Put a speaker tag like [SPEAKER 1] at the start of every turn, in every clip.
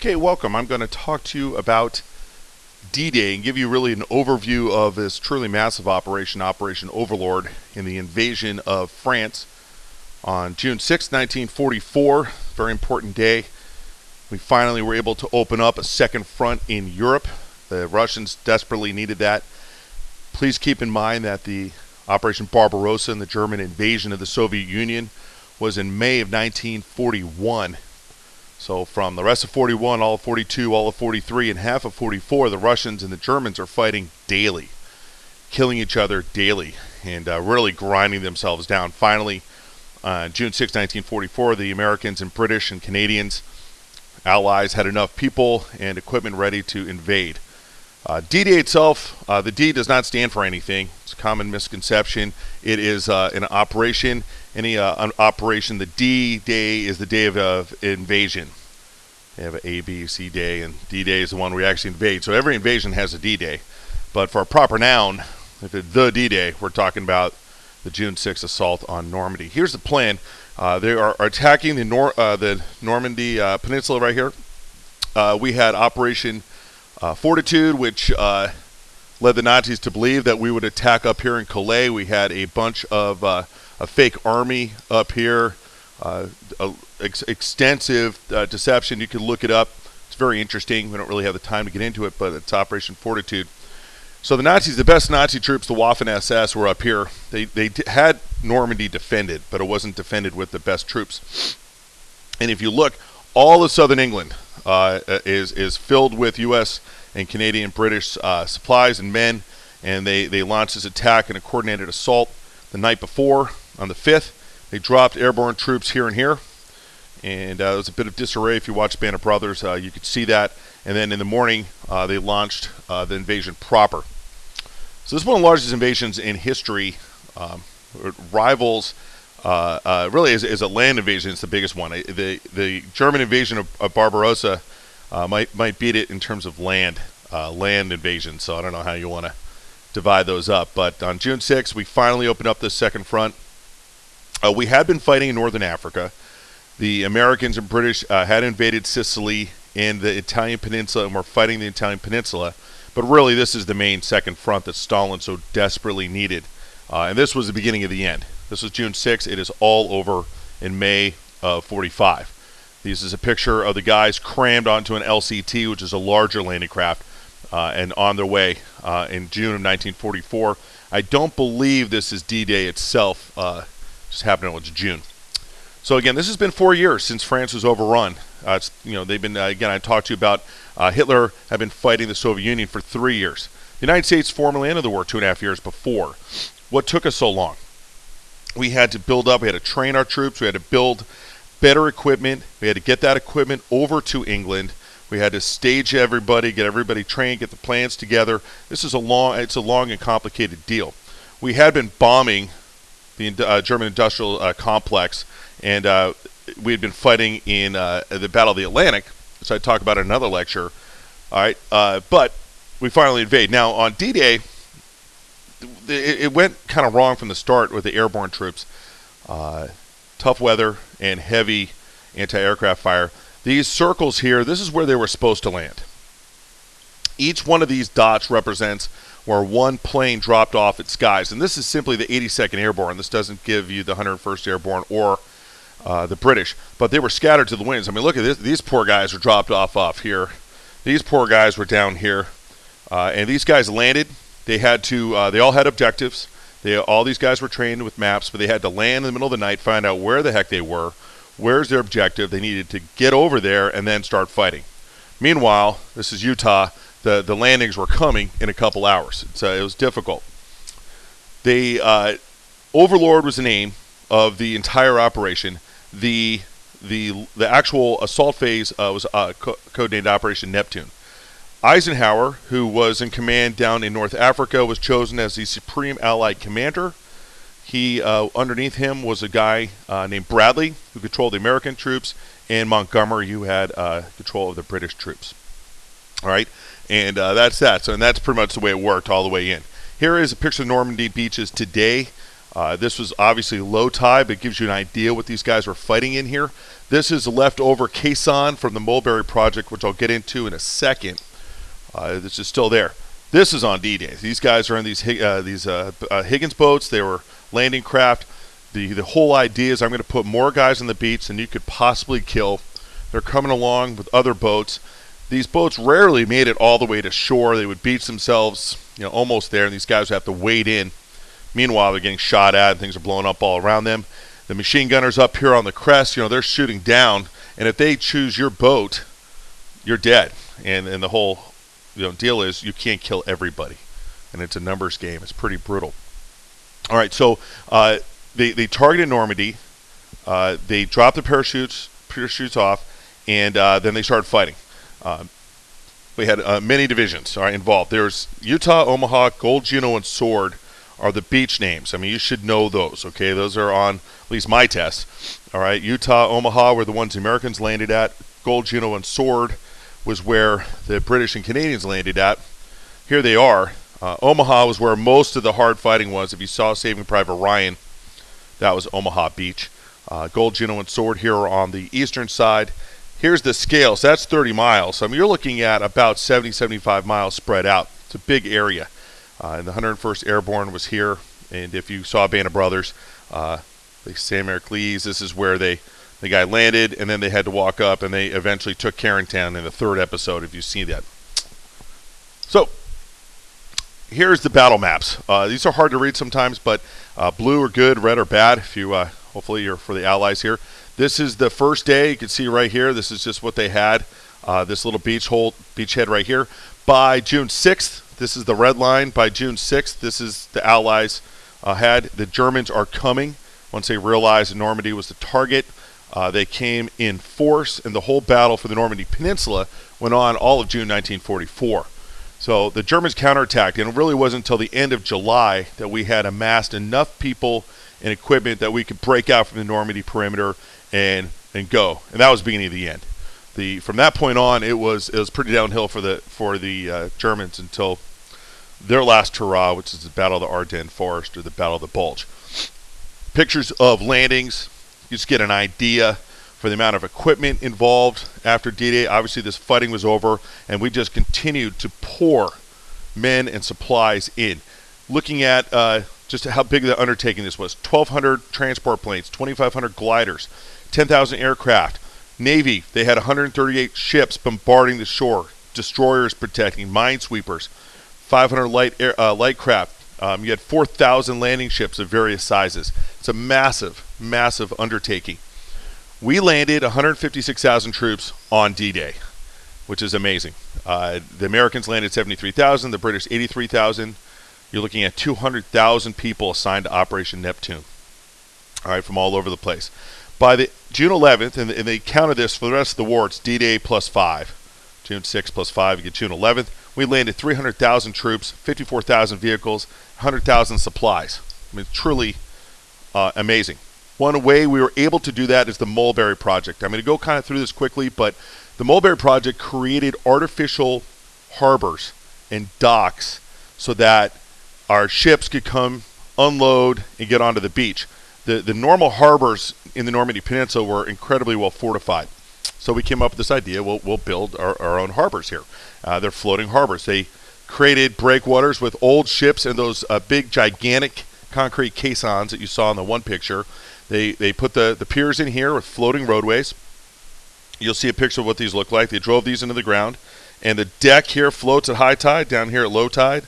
[SPEAKER 1] Okay, welcome. I'm going to talk to you about D-Day and give you really an overview of this truly massive operation, Operation Overlord, in the invasion of France on June 6, 1944. Very important day. We finally were able to open up a second front in Europe. The Russians desperately needed that. Please keep in mind that the Operation Barbarossa and the German invasion of the Soviet Union was in May of 1941. So from the rest of 41, all of 42, all of 43, and half of 44, the Russians and the Germans are fighting daily, killing each other daily, and really grinding themselves down. Finally, June 6, 1944, the Americans and British and Canadians, allies, had enough people and equipment ready to invade. D-Day itself, the D does not stand for anything. It's a common misconception. It is an operation. Any operation, the D-Day is the day of invasion. They have an A, B, C day, and D-Day is the one we actually invade. So every invasion has a D-Day. But for a proper noun, if it's the D-Day, we're talking about the June 6th assault on Normandy. Here's the plan. They are attacking the Normandy Peninsula right here. We had Operation Fortitude, which led the Nazis to believe that we would attack up here in Calais. We had a bunch of a fake army up here, extensive deception. You can look it up. It's very interesting. We don't really have the time to get into it, but it's Operation Fortitude. So the Nazis, the best Nazi troops, the Waffen-SS, were up here. They had Normandy defended, but it wasn't defended with the best troops. And if you look, all of southern England is filled with U.S. and Canadian, British supplies and men, and they launched this attack in a coordinated assault the night before. On the 5th, they dropped airborne troops here and here, and there was a bit of disarray. If you watch Band of Brothers, you could see that. And then in the morning, they launched the invasion proper. So this is one of the largest invasions in history. It rivals, really, is a land invasion. It's the biggest one. The German invasion of Barbarossa might beat it in terms of land invasion. So I don't know how you want to divide those up. But on June 6th, we finally opened up this second front. We had been fighting in northern Africa. The Americans and British had invaded Sicily and the Italian peninsula, and were fighting the Italian peninsula. But really, this is the main second front that Stalin so desperately needed. And this was the beginning of the end. This was June 6th. It is all over in May of 45. This is a picture of the guys crammed onto an LCT, which is a larger landing craft, and on their way in June of 1944. I don't believe this is D-Day itself. Just happened it's June. So again, this has been 4 years since France was overrun. They've been again. I talked to you about Hitler had been fighting the Soviet Union for 3 years. The United States formally ended the war 2.5 years before. What took us so long? We had to build up. We had to train our troops. We had to build better equipment. We had to get that equipment over to England. We had to stage everybody, get everybody trained, get the plans together. It's a long and complicated deal. We had been bombing the German industrial complex, and we had been fighting in the Battle of the Atlantic, which I talk about in another lecture. All right, but we finally invade. Now on D-Day, it went kind of wrong from the start with the airborne troops. Tough weather and heavy anti-aircraft fire. These circles here, this is where they were supposed to land. Each one of these dots represents where one plane dropped off its skies. And this is simply the 82nd Airborne. This doesn't give you the 101st Airborne or the British. But they were scattered to the winds. I mean, look at this. These poor guys were dropped off here. These poor guys were down here. And these guys landed. They had to. They all had objectives. All these guys were trained with maps, but they had to land in the middle of the night, find out where the heck they were, where's their objective. They needed to get over there and then start fighting. Meanwhile, this is Utah. The landings were coming in a couple hours. It was difficult. Overlord was the name of the entire operation. The actual assault phase was codenamed Operation Neptune. Eisenhower, who was in command down in North Africa, was chosen as the Supreme Allied Commander. He underneath him was a guy named Bradley, who controlled the American troops, and Montgomery, who had control of the British troops. All right, and that's that. So, and that's pretty much the way it worked all the way in. Here is a picture of Normandy beaches today. This was obviously low tide, but it gives you an idea what these guys were fighting in here. This is a leftover caisson from the Mulberry Project, which I'll get into in a second. This is still there. This is on D-Day. These guys are in these Higgins boats. They were landing craft. The whole idea is I'm going to put more guys on the beach than you could possibly kill. They're coming along with other boats. These boats rarely made it all the way to shore. They would beach themselves, almost there, and these guys would have to wade in. Meanwhile, they're getting shot at, and things are blowing up all around them. The machine gunners up here on the crest, they're shooting down, and if they choose your boat, you're dead. And the whole deal is you can't kill everybody, and it's a numbers game. It's pretty brutal. All right, so they targeted Normandy. They dropped the parachutes off, and then they started fighting. We had many divisions involved. There's Utah, Omaha, Gold, Juno, and Sword are the beach names. I mean, you should know those, okay? Those are on at least my test. All right, Utah, Omaha were the ones the Americans landed at. Gold, Juno, and Sword was where the British and Canadians landed at. Here they are. Omaha was where most of the hard fighting was. If you saw Saving Private Ryan, that was Omaha Beach. Gold, Juno, and Sword here are on the eastern side. Here's the scale. So that's 30 miles. So, you're looking at about 70, 75 miles spread out. It's a big area. And the 101st Airborne was here. And if you saw Band of Brothers, the Sam Ercles, this is where the guy landed, and then they had to walk up, and they eventually took Carentown in the third episode, if you see that. So, here's the battle maps. These are hard to read sometimes, but blue are good, red are bad. If you, hopefully you're for the Allies here. This is the first day. You can see right here, this is just what they had. This little beachhead right here. By June 6th, this is the red line. By June 6th, this is the Allies had. The Germans are coming. Once they realized that Normandy was the target, they came in force, and the whole battle for the Normandy Peninsula went on all of June 1944. So the Germans counterattacked, and it really wasn't until the end of July that we had amassed enough people and equipment that we could break out from the Normandy perimeter and go. And that was the beginning of the end. From that point on, it was pretty downhill for the Germans until their last hurrah, which is the Battle of the Ardennes Forest or the Battle of the Bulge. Pictures of landings. You just get an idea for the amount of equipment involved after D-Day. Obviously, this fighting was over, and we just continued to pour men and supplies in. Looking at just how big the undertaking this was. 1,200 transport planes, 2,500 gliders, 10,000 aircraft. Navy, they had 138 ships bombarding the shore, destroyers protecting, minesweepers, 500 light craft. You had 4,000 landing ships of various sizes. It's a massive, massive undertaking. We landed 156,000 troops on D-Day, which is amazing. The Americans landed 73,000, the British 83,000. You're looking at 200,000 people assigned to Operation Neptune, all right, from all over the place. By the June 11th, and they counted this for the rest of the war, it's D-Day plus 5. June 6th plus 5, you get June 11th. We landed 300,000 troops, 54,000 vehicles, 100,000 supplies. I mean, truly amazing. One way we were able to do that is the Mulberry Project. I'm going to go kind of through this quickly, but the Mulberry Project created artificial harbors and docks so that our ships could come, unload, and get onto the beach. The normal harbors in the Normandy Peninsula were incredibly well fortified. So we came up with this idea, we'll build our own harbors here. They're floating harbors. They created breakwaters with old ships and those big, gigantic concrete caissons that you saw in the one picture. They put the piers in here with floating roadways. You'll see a picture of what these look like. They drove these into the ground. And the deck here floats at high tide, down here at low tide,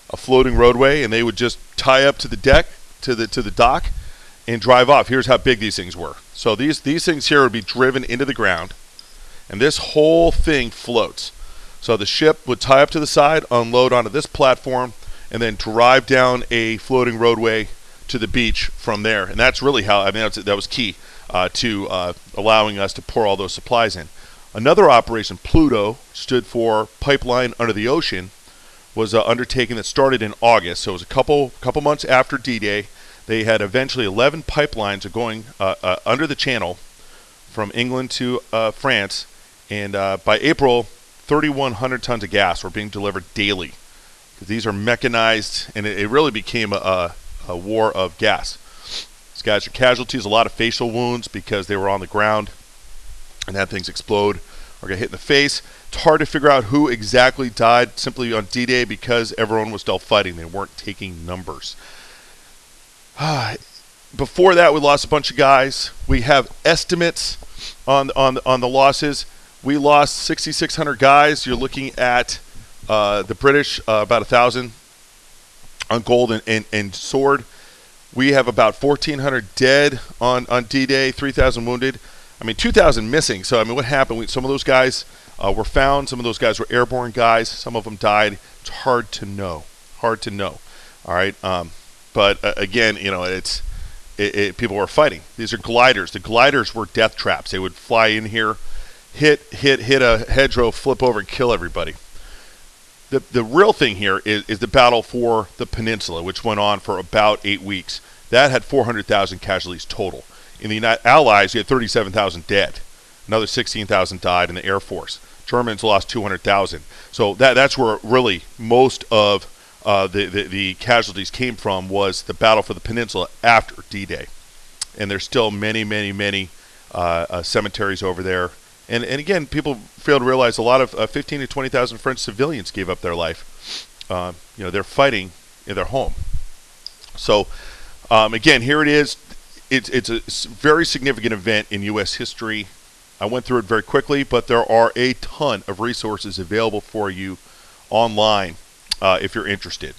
[SPEAKER 1] a floating roadway, and they would just tie up to the deck, to the dock, and drive off. Here's how big these things were. So these things here would be driven into the ground, and this whole thing floats. So the ship would tie up to the side, unload onto this platform, and then drive down a floating roadway to the beach from there. And that's really how, I mean, that was key to allowing us to pour all those supplies in. Another operation, Pluto, stood for Pipeline Under the Ocean, was an undertaking that started in August. So it was a couple months after D-Day. They had eventually 11 pipelines going under the channel from England to France. And by April, 3,100 tons of gas were being delivered daily. These are mechanized, and it really became a war of gas. These guys are casualties, a lot of facial wounds because they were on the ground and had things explode or get hit in the face. It's hard to figure out who exactly died simply on D-Day because everyone was still fighting. They weren't taking numbers. Before that, we lost a bunch of guys. We have estimates on the losses. We lost 6,600 guys. You're looking at the British about 1,000 on gold and sword. We have about 1,400 dead on D-Day, 3,000 wounded. I mean, 2,000 missing. So, I mean, what happened? Some of those guys were found. Some of those guys were airborne guys. Some of them died. It's hard to know. Hard to know. All right. But again, you know, people were fighting. These are gliders. The gliders were death traps. They would fly in here, hit a hedgerow, flip over, and kill everybody. The real thing here is the battle for the peninsula, which went on for about 8 weeks. That had 400,000 casualties total. In the United Allies, you had 37,000 dead. Another 16,000 died in the Air Force. Germans lost 200,000. So that's where really most of the casualties came from, was the battle for the peninsula after D-Day. And there's still many cemeteries over there. And again, people fail to realize a lot of 15 to 20,000 French civilians gave up their life. You know, they're fighting in their home. So again, here it is. It's a very significant event in U.S. history. I went through it very quickly, but there are a ton of resources available for you online if you're interested.